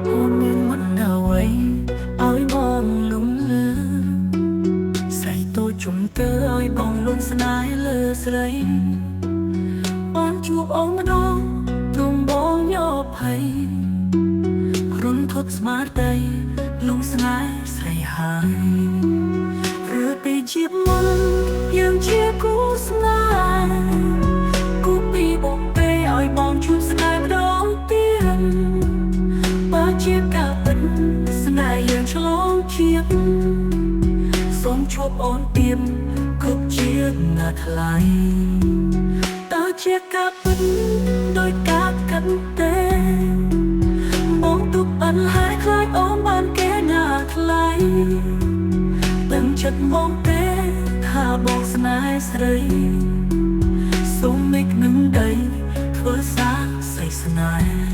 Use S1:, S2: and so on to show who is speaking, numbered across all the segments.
S1: អូនមានមិនអ្វីឲ្យបងលំលឺស្រីតូចជុំទើឲ្យបងលន់ស្នេហ៍លើស្រីបានជួបអូនម្ដងទ្រង់បងយកភ័យរុនធត់ស្មារតីលងស្នេហ៍ស្រីហើយឬពីជាមុនយើងជាគូស្នេហ៍គូពីបងពេឲ្យបងជួបស្នេហ៍ម្ដងទៀតបើជាការពិតស្នេហ៍យើងឆ្លងជាតិសូមជួបអូនទៀតគ្រប់ជាតិណាថ្លៃតើជាការពិតដោយការកាត់ទេបងទុកអន់ហើយខ្លាចអូនបានគេណាថ្លៃដឹងចិត្តមកទេថាបងស្នេហ៍ស្រីសូមមេឃនឹងដីធ្វើសារសេចស្នេហ៍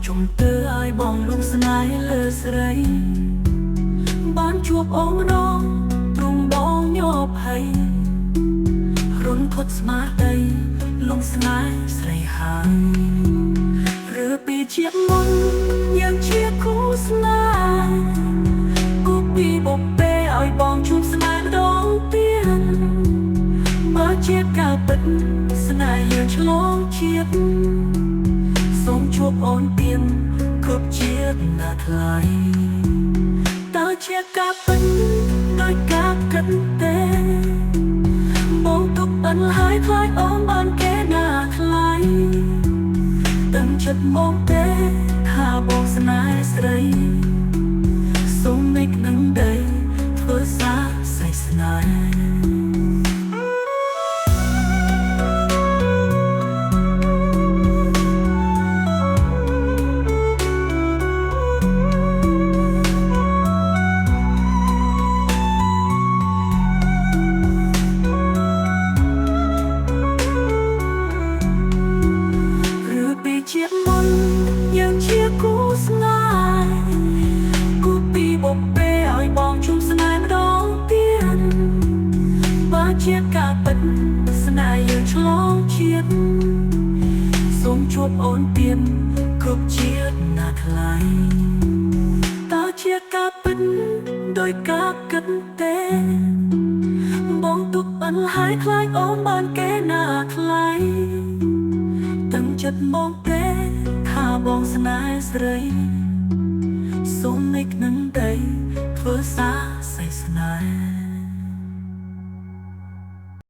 S1: ជុំទើឲ្យបងលងស្នេហ៍លើស្រីបានជួបអូនម្ដងទ្រង់បងយកភ័យរុនធត់ស្មារតីលងស្នេហ៍ស្រីហើយឬពីជាមុនយើងជាគូស្នេហ៍គូពីបបេឲ្យបងជួបស្នេហ៍ម្ដងទៀតបើជាការពិតស្នេហ៍យើងឆ្លងជាតិសូមជួបអូនទៀតគ្រប់ជាតិណាថ្លៃតើជាការពិតដោយការគិតទេបងទុកអន់ហើយខ្លាចអូនបានគេណាថ្លៃដឹងចិត្តមកទេថាបងស្នេហ៍ស្រីសូមមេឃនឹងដីធ្វើសារសេចស្នេហ៍ជាមុនយើងជាគូស្នេហ៍គូពីបបេឲ្យបងជួបស្នេហ៍ម្ដងទៀតបើជាការពិតស្នេហ៍យើងឆ្លងជាតិសូមជួបអូនទៀតគ្រប់ជាតិណាថ្លៃតើជាការពិតដោយការគិតទេបងទុកអន់ហើយខ្លាចអូនបានគេណាថ្លៃដឹងចិត្តមកទេថាបងស្នេហ៍ស្រីសូមមេឃនឹងដីធ្វើសារ